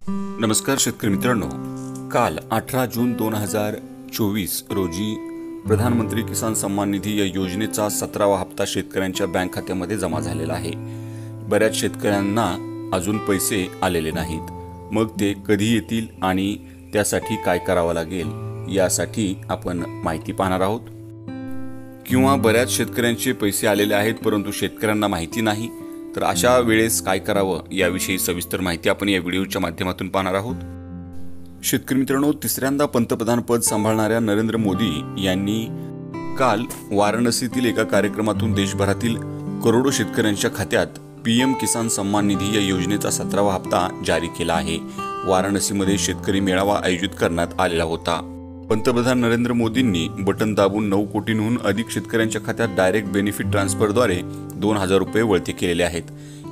नमस्कार शेतकरी मित्रांनो, काल 18 जून 2024 रोजी प्रधानमंत्री किसान सन्मान निधी या योजनेचा 17वा हप्ता शेतकऱ्यांच्या बँक खात्यामध्ये जमा झालेला आहे। बऱ्याच शेतकऱ्यांना अजून पैसे आलेले नाहीत। मग ते कधी येतील आणि त्यासाठी काय करावं लागेल यासाठी आपण माहिती पाहणार आहोत। किंवा बऱ्याच शेतकऱ्यांचे पैसे आलेले आहेत परंतु शेतकऱ्यांना माहिती नाही, तर अशा वेळेस काय करावं याविषयी सविस्तर माहिती आपण या व्हिडिओच्या माध्यमातून पाहणार आहोत। शेतकरी मित्रांनो, तिसऱ्यांदा पंतप्रधान पद सांभाळणाऱ्या नरेंद्र मोदी यांनी काल वाराणसीतील एका कार्यक्रमातून देशभरातील करोडो शेतकऱ्यांच्या खात्यात पीएम किसान सन्मान निधी या योजनेचा 17वा हप्ता जारी केला आहे। वाराणसीमध्ये शेतकरी मेळावा आयोजित करण्यात आलेला होता। पंतप्रधान नरेंद्र मोदींनी बटन दाबून 9 कोटींहून अधिक शेतकऱ्यांच्या खात्यात डायरेक्ट बेनिफिट ट्रान्सफरद्वारे 2000 रुपये वळते केलेले आहेत।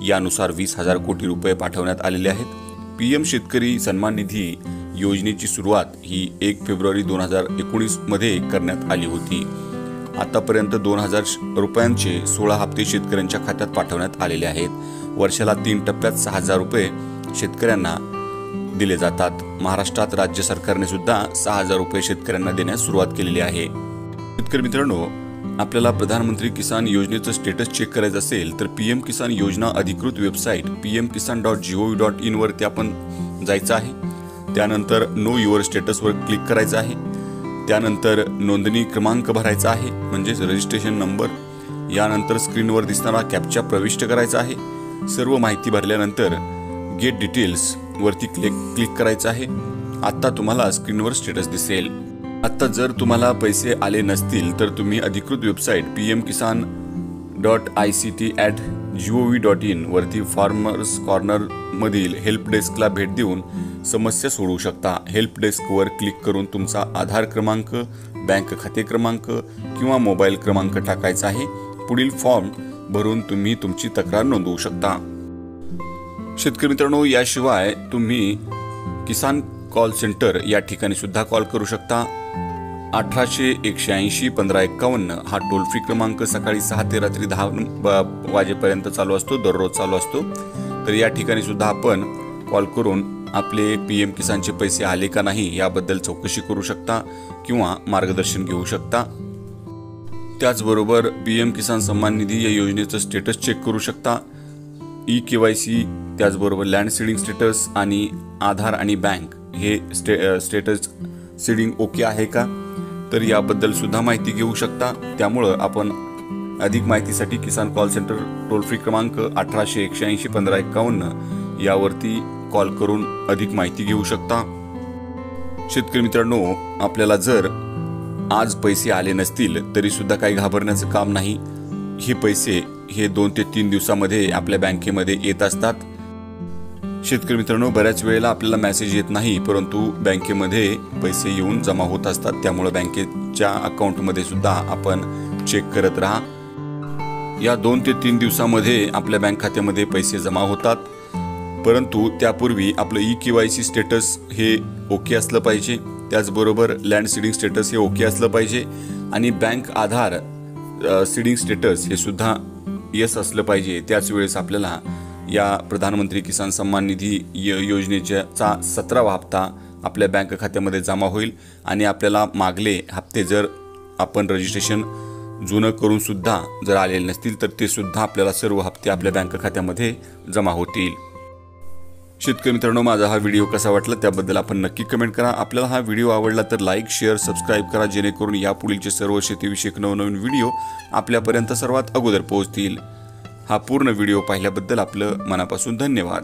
यानुसार 20,000 कोटी रुपये पाठवण्यात आलेले आहेत। पीएम शेतकरी सन्मान निधी योजनेची सुरुवात ही 1 फेब्रुवारी 2019 मध्ये करण्यात आली होती। आतापर्यंत 2000 रुपयांचे 16 हप्ते शेतकऱ्यांच्या खात्यात पाठवण्यात आलेले आहेत। वर्षाला 3 टप्प्यात 6000 रुपये शेतकऱ्यांना दिले जातात। महाराष्ट्रात राज्य सरकारने सुद्धा 6000 रुपये शेतकऱ्यांना देण्यास सुरुवात केलेली आहे। शेतकरी मित्रांनो, आपल्याला प्रधानमंत्री किसान योजनेचं स्टेटस चेक करायचं असेल तर पीएम किसान योजना अधिकृत वेबसाईट pmkisan.gov.in वरती आपण जायचं आहे। त्यानंतर नो युअर स्टेटस वर क्लिक करायचं आहे। त्यानंतर नोंदणी क्रमांक भरायचा आहे म्हणजेच रजिस्ट्रेशन नंबर। यानंतर स्क्रीनवर दिसणारा कॅप्चा प्रविष्ट करायचा आहे। सर्व माहिती भरल्यानंतर गेट डिटेल्स वरती क्लिक करायचं आहे। आता तुम्हाला स्क्रीनवर स्टेटस दिसेल। आता जर तुम्हाला पैसे आले नसतील तर तुम्ही अधिकृत वेबसाईट pmkisan.ict@gov.in वरती फार्मर्स कॉर्नर मधील हेल्प डेस्कला भेट देऊन समस्या सोडवू शकता। हेल्प डेस्क वर क्लिक करून तुमचा आधार क्रमांक, बँक खाते क्रमांक किंवा मोबाईल क्रमांक टाकायचा आहे। पुढील फॉर्म भरून तुम्ही तुमची तक्रार नोंदवू शकता। शेतकरी मित्रांनो, याशिवाय तुम्ही किसान कॉल सेंटर या ठिकाणी सुद्धा कॉल करू शकता। 1800 180 1551 हा टोल फ्री क्रमांक सकाळी 6 ते रात्री 10 वाजेपर्यंत चालू असतो, दररोज चालू असतो। तर या ठिकाणी सुद्धा आपण कॉल करून आपले पीएम किसानचे पैसे आले का नाही याबद्दल चौकशी करू शकता किंवा मार्गदर्शन घेऊ शकता। त्याचबरोबर पीएम किसान सन्मान निधी या योजनेचं स्टेटस चेक करू शकता। ई-केवायसी, त्याचबरोबर लँड सीडिंग स्टेटस आणि आधार आणि बँक हे स्टेटस सीडिंग ओके आहे का, तर याबद्दल सुद्धा माहिती घेऊ शकता। त्यामुळे आपण अधिक माहितीसाठी किसान कॉल सेंटर टोल फ्री क्रमांक 1800 180 1551 यावरती कॉल करून अधिक माहिती घेऊ शकता। शेतकरी मित्रांनो, आपल्याला जर आज पैसे आले नसतील तरी सुद्धा काही घाबरण्याचं काम नाही। हे पैसे 2 ते 3 दिवसामध्ये आपल्या बँकेमध्ये येत असतात। शेतकरी मित्रांनो, बऱ्याच वेळेला आपल्याला मेसेज येत नाही परंतु बँकेमध्ये पैसे येऊन जमा होत असतात। त्यामुळे बँकेच्या अकाउंटमध्ये सुद्धा आपण चेक करत राहा। या 2 ते 3 दिवसामध्ये आपल्या बँक खात्यामध्ये पैसे जमा होतात, परंतु त्यापूर्वी आपलं ई-केवायसी स्टेटस हे ओके असलं पाहिजे। त्याचबरोबर लँड सीडिंग स्टेटस हे ओके असलं पाहिजे आणि बँक आधार सीडिंग स्टेटस हे सुद्धा यस असलं पाहिजे। त्याच वेळेस आपल्याला या प्रधानमंत्री किसान सन्मान निधी योजनेचा 17वा हप्ता आपल्या बँक खात्यामध्ये जमा होईल आणि आपल्याला मागले हप्ते जर आपण रजिस्ट्रेशन जुनं करून सुद्धा जर आलेले नसतील तर ते सुद्धा आपल्याला सर्व हप्ते आपल्या बँक खात्यामध्ये जमा होतील। शेतकरी मित्रांनो, माझा हा व्हिडिओ कसा वाटला त्याबद्दल आपण नक्की कमेंट करा। आपल्याला हा व्हिडिओ आवडला तर लाईक, शेअर, सबस्क्राईब करा जेणेकरून यापुढीलचे सर्व शेतीविषयक नवनवीन व्हिडिओ आपल्यापर्यंत सर्वात अगोदर पोहोचतील। हा पूर्ण व्हिडिओ पाहिल्याबद्दल आपलं मनापासून धन्यवाद।